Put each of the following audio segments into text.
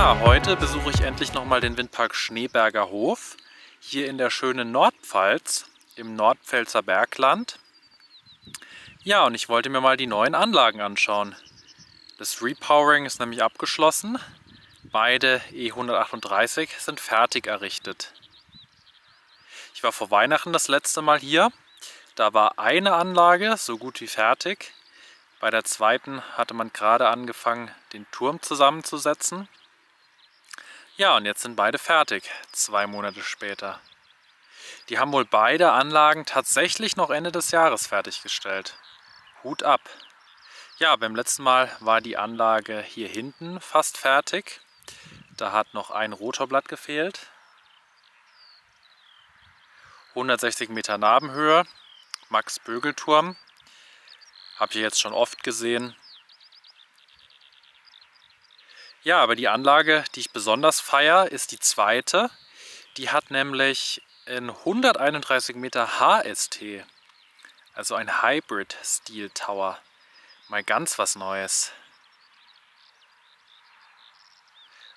Ja, heute besuche ich endlich nochmal den Windpark Schneeberger Hof, hier in der schönen Nordpfalz, im Nordpfälzer Bergland. Ja, und ich wollte mir mal die neuen Anlagen anschauen. Das Repowering ist nämlich abgeschlossen. Beide E138 sind fertig errichtet. Ich war vor Weihnachten das letzte Mal hier. Da war eine Anlage so gut wie fertig. Bei der zweiten hatte man gerade angefangen, den Turm zusammenzusetzen. Ja, und jetzt sind beide fertig, 2 Monate später. Die haben wohl beide Anlagen tatsächlich noch Ende des Jahres fertiggestellt. Hut ab! Ja, beim letzten Mal war die Anlage hier hinten fast fertig. Da hat noch ein Rotorblatt gefehlt. 160 Meter Nabenhöhe, Max-Bögel-Turm. Habe ich jetzt schon oft gesehen. Ja, aber die Anlage, die ich besonders feiere, ist die zweite. Die hat nämlich in 131 Meter HST, also ein Hybrid Steel Tower. Mal ganz was Neues.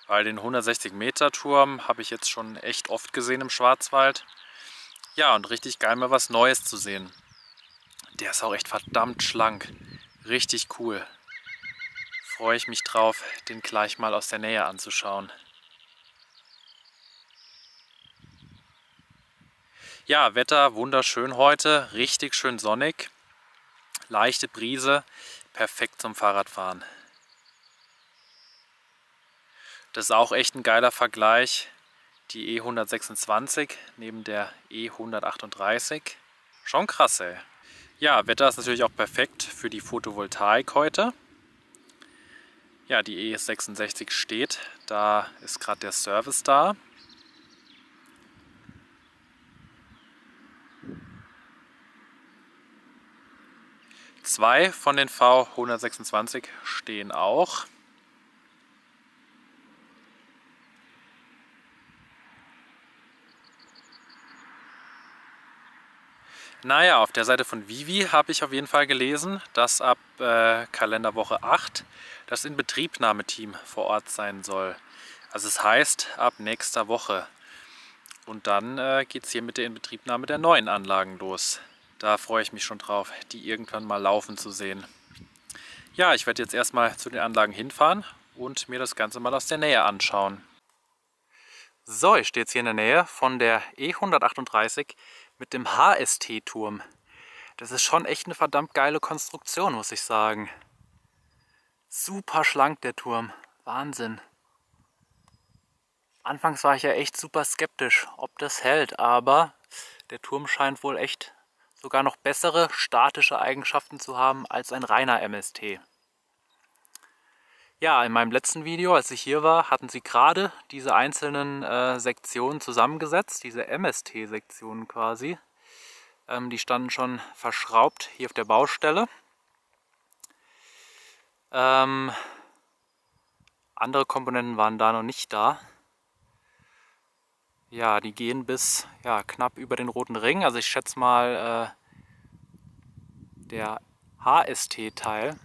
Weil den 160 Meter Turm habe ich jetzt schon echt oft gesehen im Schwarzwald. Ja, und richtig geil, mal was Neues zu sehen. Der ist auch echt verdammt schlank. Richtig cool. Freue ich mich drauf, den gleich mal aus der Nähe anzuschauen. Ja, Wetter wunderschön heute. Richtig schön sonnig. Leichte Brise. Perfekt zum Fahrradfahren. Das ist auch echt ein geiler Vergleich. Die E126 neben der E138. Schon krass, ey. Ja, Wetter ist natürlich auch perfekt für die Photovoltaik heute. Ja, die E66 steht, da ist gerade der Service da. Zwei von den V126 stehen auch. Naja, auf der Seite von Vivi habe ich auf jeden Fall gelesen, dass ab Kalenderwoche 8 das Inbetriebnahmeteam vor Ort sein soll. Also es heißt ab nächster Woche. Und dann geht es hier mit der Inbetriebnahme der neuen Anlagen los. Da freue ich mich schon drauf, die irgendwann mal laufen zu sehen. Ja, ich werde jetzt erstmal zu den Anlagen hinfahren und mir das Ganze mal aus der Nähe anschauen. So, ich stehe jetzt hier in der Nähe von der E138 mit dem HST-Turm. Das ist schon echt eine verdammt geile Konstruktion, muss ich sagen. Super schlank der Turm. Wahnsinn. Anfangs war ich ja echt super skeptisch, ob das hält, aber der Turm scheint wohl echt sogar noch bessere statische Eigenschaften zu haben als ein reiner MST. Ja, in meinem letzten Video, als ich hier war, hatten sie gerade diese einzelnen Sektionen zusammengesetzt, diese MST-Sektionen quasi. Die standen schon verschraubt hier auf der Baustelle. Andere Komponenten waren da noch nicht da. Ja, die gehen bis knapp über den roten Ring. Also ich schätze mal, der HST-Teil,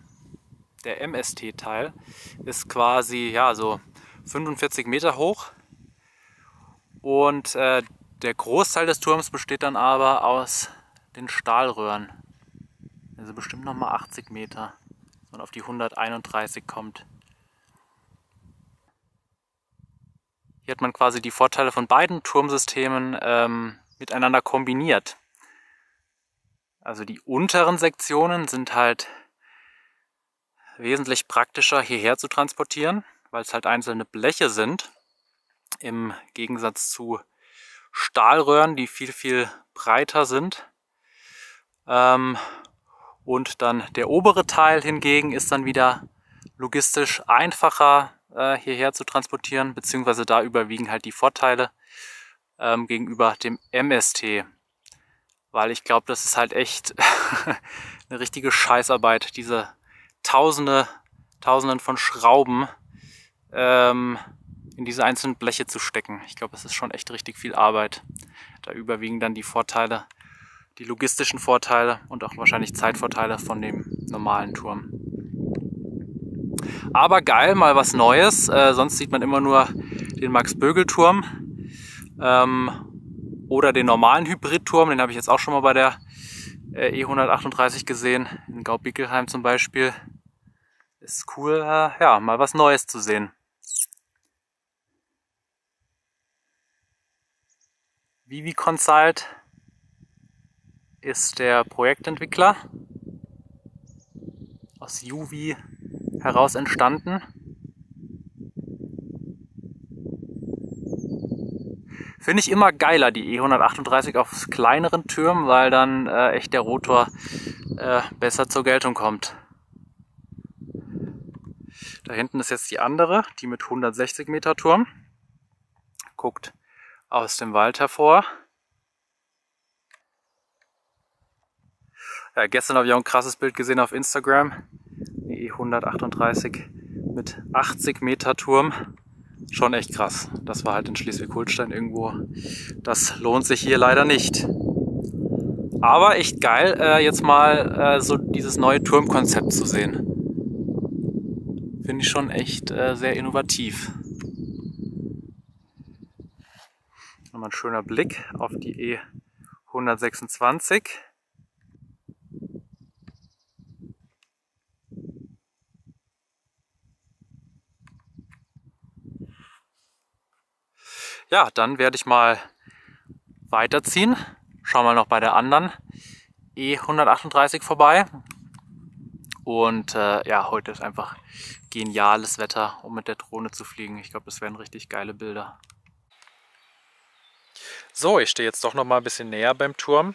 der MST-Teil, ist quasi so 45 Meter hoch. Und der Großteil des Turms besteht dann aber aus den Stahlröhren. Also bestimmt nochmal 80 Meter, dass man auf die 131 kommt. Hier hat man quasi die Vorteile von beiden Turmsystemen miteinander kombiniert. Also die unteren Sektionen sind halt wesentlich praktischer hierher zu transportieren, weil es halt einzelne Bleche sind, im Gegensatz zu Stahlröhren, die viel, viel breiter sind. Und dann der obere Teil hingegen ist dann wieder logistisch einfacher hierher zu transportieren, beziehungsweise da überwiegen halt die Vorteile gegenüber dem MST. Weil ich glaube, das ist halt echt eine richtige Scheißarbeit, diese Tausenden von Schrauben in diese einzelnen Bleche zu stecken. Ich glaube, es ist schon echt richtig viel Arbeit. Da überwiegen dann die Vorteile, die logistischen Vorteile und auch wahrscheinlich Zeitvorteile von dem normalen Turm. Aber geil, mal was Neues. Sonst sieht man immer nur den Max-Bögel-Turm oder den normalen Hybrid-Turm. Den habe ich jetzt auch schon mal bei der E138 gesehen, in Gaubickelheim zum Beispiel. Ist cool, ja, mal was Neues zu sehen. Vivi Consult ist der Projektentwickler, aus Juvi heraus entstanden. Finde ich immer geiler, die E138 auf kleineren Türmen, weil dann echt der Rotor besser zur Geltung kommt. Da hinten ist jetzt die andere, die mit 160 Meter Turm. Guckt aus dem Wald hervor. Ja, gestern habe ich auch ein krasses Bild gesehen auf Instagram. Die E138 mit 80 Meter Turm. Schon echt krass. Das war halt in Schleswig-Holstein irgendwo. Das lohnt sich hier leider nicht. Aber echt geil, jetzt mal so dieses neue Turmkonzept zu sehen. Finde ich schon echt sehr innovativ. Nochmal ein schöner Blick auf die E126. Ja, dann werde ich mal weiterziehen. Schauen wir noch bei der anderen E138 vorbei. Und ja, heute ist einfach geniales Wetter, um mit der Drohne zu fliegen. Ich glaube, das werden richtig geile Bilder. So, ich stehe jetzt doch noch mal ein bisschen näher beim Turm.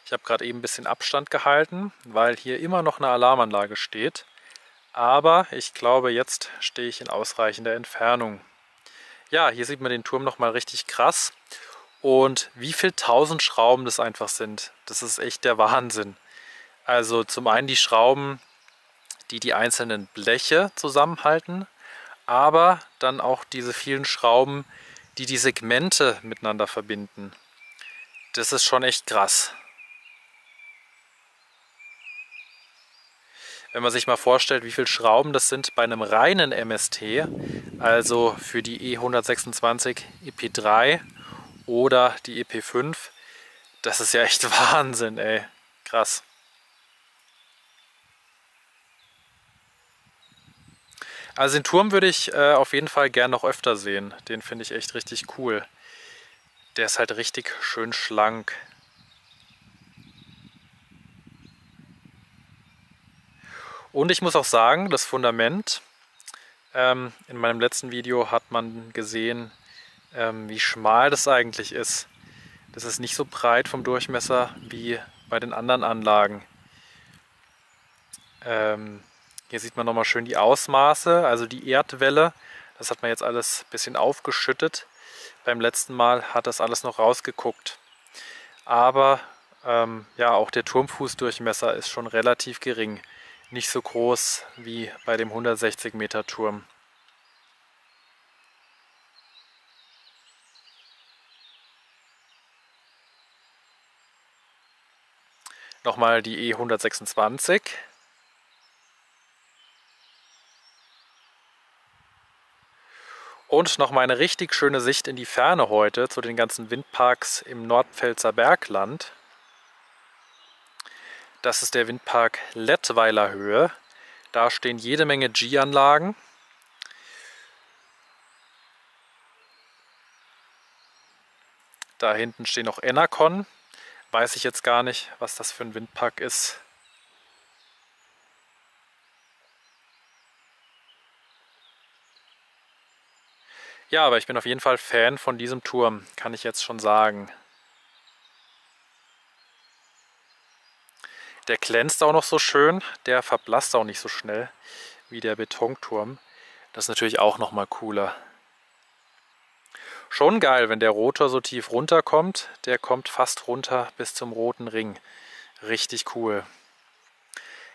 Ich habe gerade eben ein bisschen Abstand gehalten, weil hier immer noch eine Alarmanlage steht. Aber ich glaube, jetzt stehe ich in ausreichender Entfernung. Ja, hier sieht man den Turm noch mal richtig krass. Und wie viel 1000 Schrauben das einfach sind, das ist echt der Wahnsinn. Also zum einen die Schrauben, die die einzelnen Bleche zusammenhalten, aber dann auch diese vielen Schrauben, die die Segmente miteinander verbinden. Das ist schon echt krass. Wenn man sich mal vorstellt, wie viele Schrauben das sind bei einem reinen MST, also für die E126 EP3 oder die EP5, das ist ja echt Wahnsinn, ey. Krass. Also den Turm würde ich auf jeden Fall gern noch öfter sehen. Den finde ich echt richtig cool. Der ist halt richtig schön schlank. Und ich muss auch sagen, das Fundament, in meinem letzten Video hat man gesehen, wie schmal das eigentlich ist. Das ist nicht so breit vom Durchmesser wie bei den anderen Anlagen. Hier sieht man nochmal schön die Ausmaße, also die Erdwelle. Das hat man jetzt alles ein bisschen aufgeschüttet. Beim letzten Mal hat das alles noch rausgeguckt. Aber ja, auch der Turmfußdurchmesser ist schon relativ gering. Nicht so groß wie bei dem 160 Meter Turm. Nochmal die E126. Und nochmal eine richtig schöne Sicht in die Ferne heute zu den ganzen Windparks im Nordpfälzer Bergland. Das ist der Windpark Lettweiler Höhe. Da stehen jede Menge G-Anlagen. Da hinten stehen noch Enercon. Weiß ich jetzt gar nicht, was das für ein Windpark ist. Ja, aber ich bin auf jeden Fall Fan von diesem Turm, kann ich jetzt schon sagen. Der glänzt auch noch so schön, der verblasst auch nicht so schnell wie der Betonturm. Das ist natürlich auch nochmal cooler. Schon geil, wenn der Rotor so tief runterkommt. Der kommt fast runter bis zum Roten Ring. Richtig cool.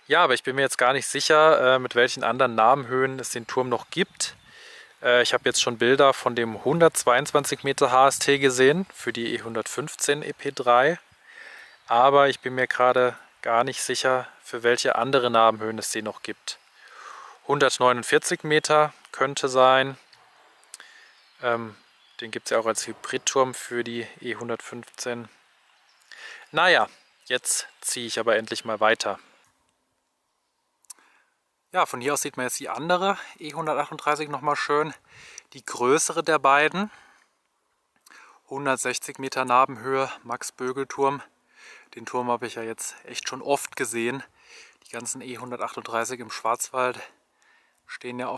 Ja, aber ich bin mir jetzt gar nicht sicher, mit welchen anderen Nabenhöhen es den Turm noch gibt. Ich habe jetzt schon Bilder von dem 122 Meter HST gesehen für die E115 EP3. Aber ich bin mir gerade gar nicht sicher, für welche andere Nabenhöhen es den noch gibt. 149 Meter könnte sein. Den gibt es ja auch als Hybridturm für die E115. Naja, jetzt ziehe ich aber endlich mal weiter. Ja, von hier aus sieht man jetzt die andere E138 nochmal schön. Die größere der beiden. 160 Meter Nabenhöhe, Max-Bögel-Turm. Den Turm habe ich ja jetzt echt schon oft gesehen. Die ganzen E138 im Schwarzwald stehen ja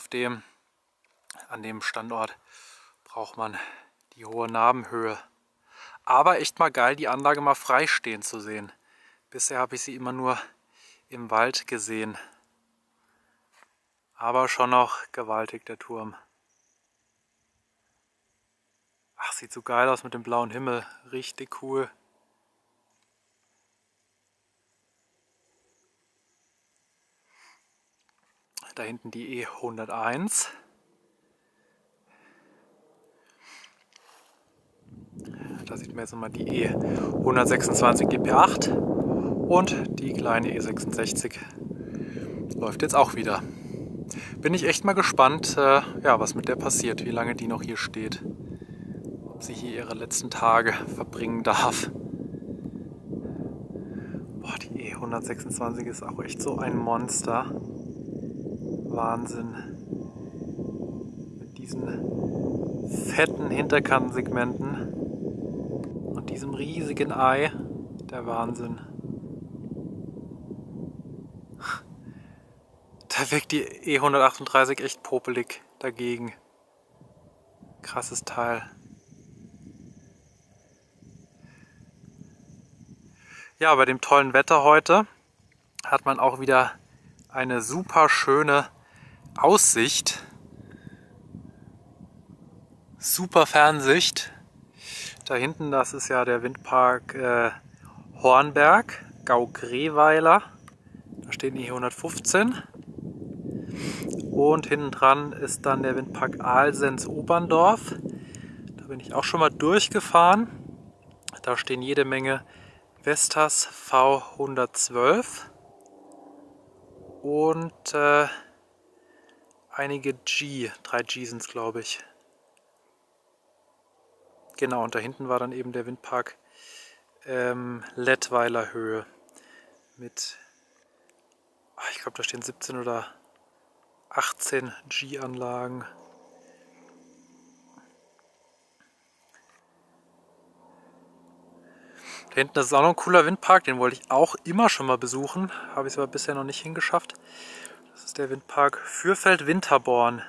an dem Standort braucht man die hohe Nabenhöhe. Aber echt mal geil, die Anlage mal frei stehen zu sehen. Bisher habe ich sie immer nur im Wald gesehen. Aber schon noch gewaltig der Turm. Ach, sieht so geil aus mit dem blauen Himmel. Richtig cool. Da hinten die E101. Da sieht man jetzt nochmal die E126 GP8 und die kleine E66 läuft jetzt auch wieder. Bin ich echt mal gespannt, ja, was mit der passiert, wie lange die noch hier steht. Ob sie hier ihre letzten Tage verbringen darf. Boah, die E126 ist auch echt so ein Monster. Wahnsinn. Mit diesen fetten Hinterkantensegmenten und diesem riesigen Ei. Der Wahnsinn. Da wirkt die E138 echt popelig dagegen. Krasses Teil. Ja, bei dem tollen Wetter heute hat man auch wieder eine super schöne Aussicht. Super Fernsicht. Da hinten, das ist ja der Windpark Hornberg, Gau-Greweiler. Da steht die E115. Und hinten dran ist dann der Windpark Alsenz-Oberndorf. Da bin ich auch schon mal durchgefahren. Da stehen jede Menge Vestas V112 und einige 3G sind es, glaube ich. Genau, und da hinten war dann eben der Windpark Lettweiler Höhe mit, ich glaube, da stehen 17 oder 18 G-Anlagen. Da hinten ist auch noch ein cooler Windpark, den wollte ich auch immer schon mal besuchen, habe ich es aber bisher noch nicht hingeschafft. Das ist der Windpark Fürfeld-Winterborn.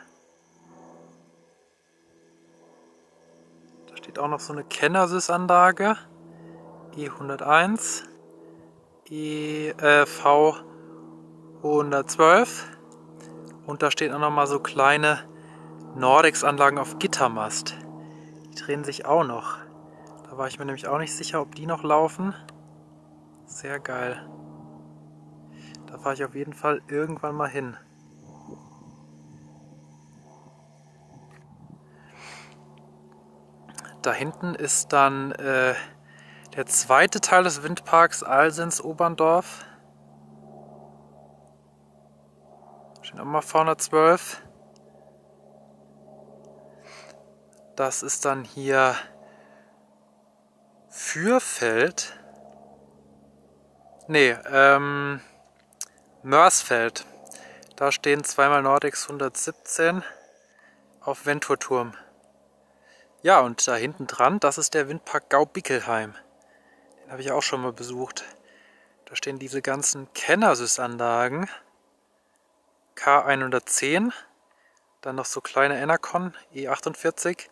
Da steht auch noch so eine Kennersys-Anlage, E101, V112 und da stehen auch noch mal so kleine Nordex-Anlagen auf Gittermast. Die drehen sich auch noch. Da war ich mir nämlich auch nicht sicher, ob die noch laufen. Sehr geil. Da fahre ich auf jeden Fall irgendwann mal hin. Da hinten ist dann der zweite Teil des Windparks Alsenz-Oberndorf. Da steht auch mal V112. Das ist dann hier Fürfeld. Nee, Mörsfeld. Da stehen zweimal Nordex 117 auf Venturturm. Ja, und da hinten dran, das ist der Windpark Gau-Bickelheim. Den habe ich auch schon mal besucht. Da stehen diese ganzen Kennersys-Anlagen. K110. Dann noch so kleine Enercon E48.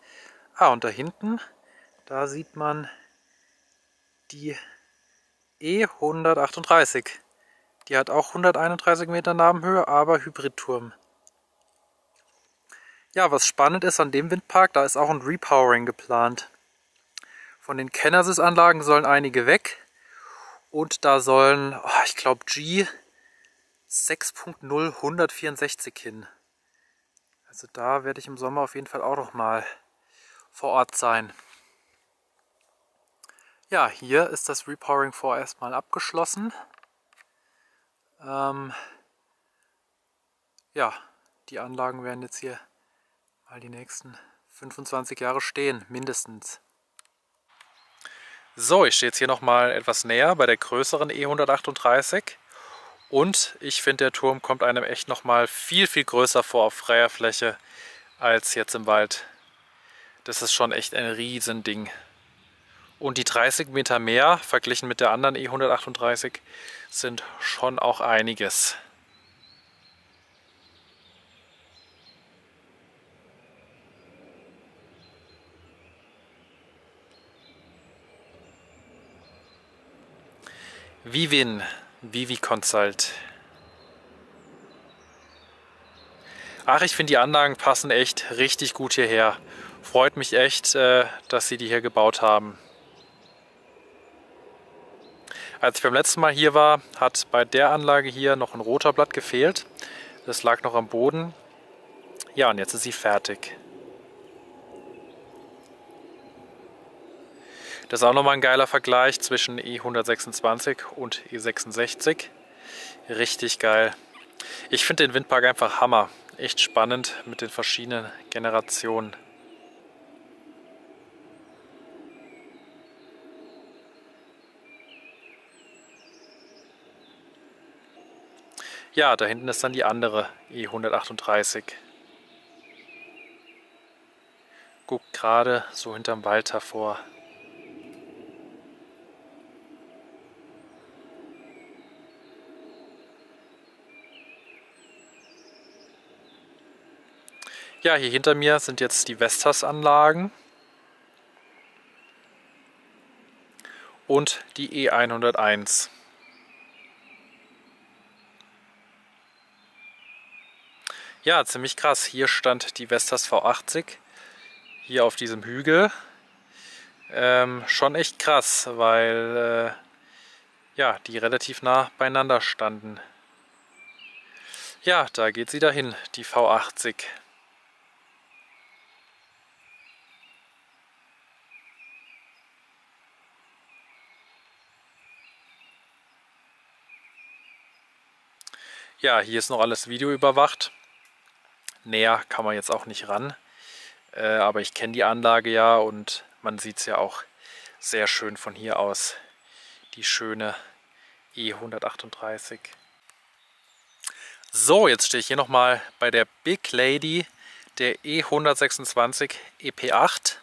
Ah, und da hinten, da sieht man die E138. Die hat auch 131 Meter Nabenhöhe, aber Hybridturm. Ja, was spannend ist an dem Windpark, da ist auch ein Repowering geplant. Von den Kennersys-Anlagen sollen einige weg. Und da sollen, ich glaube, G 6.0 164 hin. Also da werde ich im Sommer auf jeden Fall auch noch mal vor Ort sein. Ja, hier ist das Repowering vorerst mal abgeschlossen. Ja, die Anlagen werden jetzt hier mal die nächsten 25 Jahre stehen, mindestens. So, ich stehe jetzt hier nochmal etwas näher bei der größeren E138 und ich finde, der Turm kommt einem echt nochmal viel, viel größer vor auf freier Fläche als jetzt im Wald. Das ist schon echt ein Riesending. Und die 30 Meter mehr verglichen mit der anderen E138 sind schon auch einiges. Vivin, Vivi Consult. Ach, ich finde, die Anlagen passen echt richtig gut hierher. Freut mich echt, dass sie die hier gebaut haben. Als ich beim letzten Mal hier war, hat bei der Anlage hier noch ein Rotorblatt gefehlt. Das lag noch am Boden. Ja, und jetzt ist sie fertig. Das ist auch nochmal ein geiler Vergleich zwischen E126 und E66. Richtig geil. Ich finde den Windpark einfach Hammer. Echt spannend mit den verschiedenen Generationen. Ja, da hinten ist dann die andere E138. Guckt gerade so hinterm Wald hervor. Ja, hier hinter mir sind jetzt die Vestas-Anlagen und die E101. Ja, ziemlich krass. Hier stand die Vestas V80, hier auf diesem Hügel. Schon echt krass, weil ja, die relativ nah beieinander standen. Ja, da geht sie dahin, die V80. Ja, hier ist noch alles videoüberwacht. Näher kann man jetzt auch nicht ran. Aber ich kenne die Anlage ja und man sieht es ja auch sehr schön von hier aus. Die schöne E138. So, jetzt stehe ich hier nochmal bei der Big Lady der E126 EP8.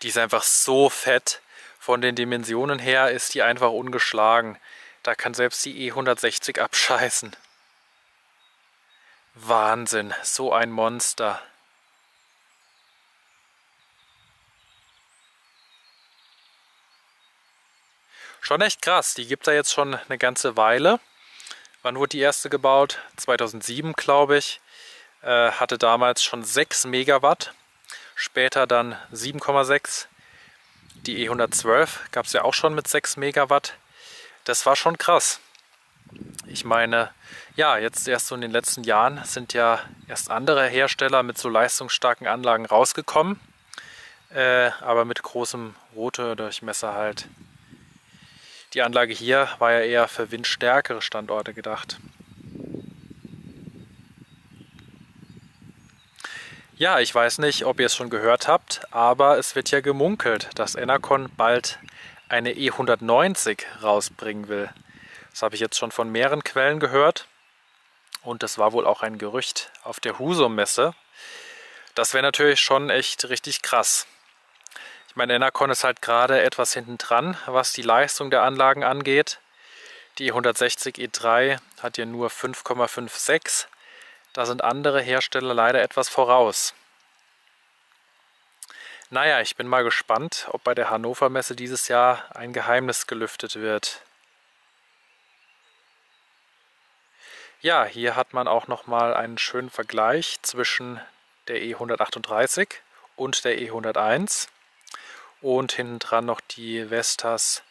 Die ist einfach so fett. Von den Dimensionen her ist die einfach ungeschlagen. Da kann selbst die E160 abscheißen. Wahnsinn, so ein Monster. Schon echt krass, die gibt es ja jetzt schon eine ganze Weile. Wann wurde die erste gebaut? 2007, glaube ich. Hatte damals schon 6 Megawatt, später dann 7,6. Die E112 gab es ja auch schon mit 6 Megawatt. Das war schon krass. Ich meine, ja, jetzt erst so in den letzten Jahren sind ja erst andere Hersteller mit so leistungsstarken Anlagen rausgekommen. Aber mit großem Rotordurchmesser halt. Die Anlage hier war ja eher für windstärkere Standorte gedacht. Ja, ich weiß nicht, ob ihr es schon gehört habt, aber es wird ja gemunkelt, dass Enercon bald eine E190 rausbringen will. Das habe ich jetzt schon von mehreren Quellen gehört und das war wohl auch ein Gerücht auf der Husum-Messe. Das wäre natürlich schon echt richtig krass. Ich meine, Enercon ist halt gerade etwas hinten dran, was die Leistung der Anlagen angeht. Die E160 E3 hat ja nur 5,56. Da sind andere Hersteller leider etwas voraus. Naja, ich bin mal gespannt, ob bei der Hannover Messe dieses Jahr ein Geheimnis gelüftet wird. Ja, hier hat man auch nochmal einen schönen Vergleich zwischen der E138 und der E101. Und hinten dran noch die Vestas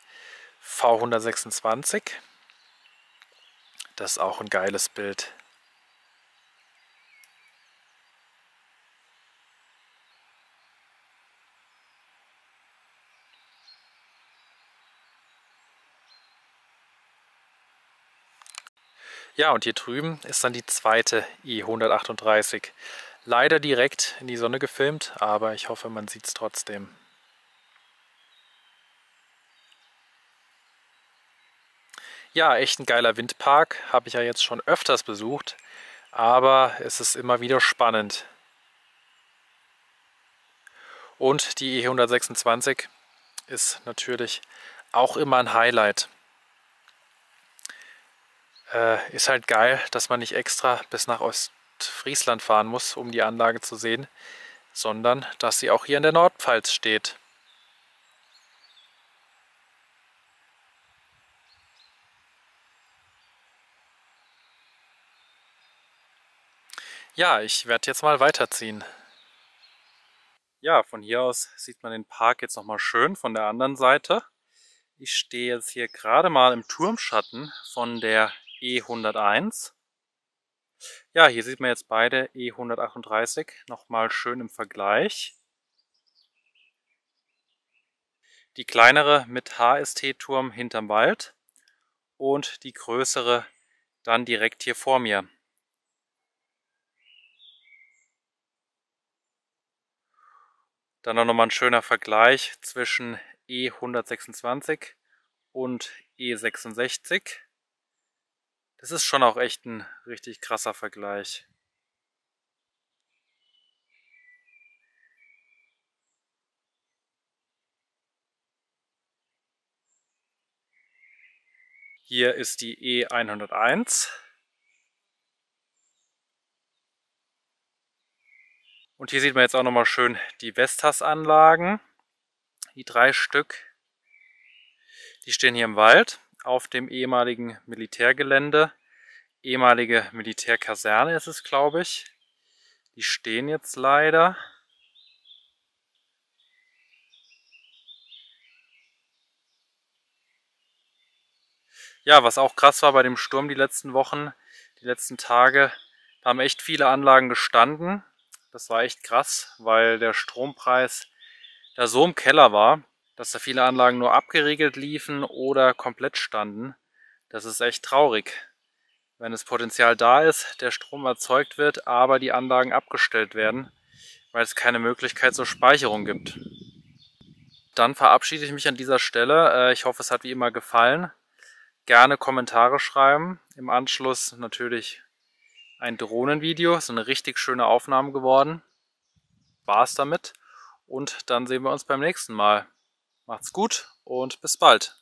V126. Das ist auch ein geiles Bild. Ja, und hier drüben ist dann die zweite E138. Leider direkt in die Sonne gefilmt, aber ich hoffe, man sieht es trotzdem. Ja, echt ein geiler Windpark, habe ich ja jetzt schon öfters besucht, aber es ist immer wieder spannend. Und die E126 ist natürlich auch immer ein Highlight. Ist halt geil, dass man nicht extra bis nach Ostfriesland fahren muss, um die Anlage zu sehen, sondern dass sie auch hier in der Nordpfalz steht. Ja, ich werde jetzt mal weiterziehen. Ja, von hier aus sieht man den Park jetzt nochmal schön von der anderen Seite. Ich stehe jetzt hier gerade mal im Turmschatten von der E101. Ja, hier sieht man jetzt beide E138 nochmal schön im Vergleich. Die kleinere mit HST-Turm hinterm Wald und die größere dann direkt hier vor mir. Dann auch nochmal ein schöner Vergleich zwischen E126 und E66. Das ist schon auch echt ein richtig krasser Vergleich. Hier ist die E101. Und hier sieht man jetzt auch nochmal schön die Vestas-Anlagen. Die 3 Stück. Die stehen hier im Wald auf dem ehemaligen Militärgelände. Ehemalige Militärkaserne ist es, glaube ich. Die stehen jetzt leider. Ja, was auch krass war bei dem Sturm die letzten Wochen, die letzten Tage, da haben echt viele Anlagen gestanden. Das war echt krass, weil der Strompreis da so im Keller war, dass da viele Anlagen nur abgeriegelt liefen oder komplett standen. Das ist echt traurig, wenn das Potenzial da ist, der Strom erzeugt wird, aber die Anlagen abgestellt werden, weil es keine Möglichkeit zur Speicherung gibt. Dann verabschiede ich mich an dieser Stelle. Ich hoffe, es hat wie immer gefallen. Gerne Kommentare schreiben. Im Anschluss natürlich ein Drohnenvideo. Ist eine richtig schöne Aufnahme geworden. War's damit. Und dann sehen wir uns beim nächsten Mal. Macht's gut und bis bald.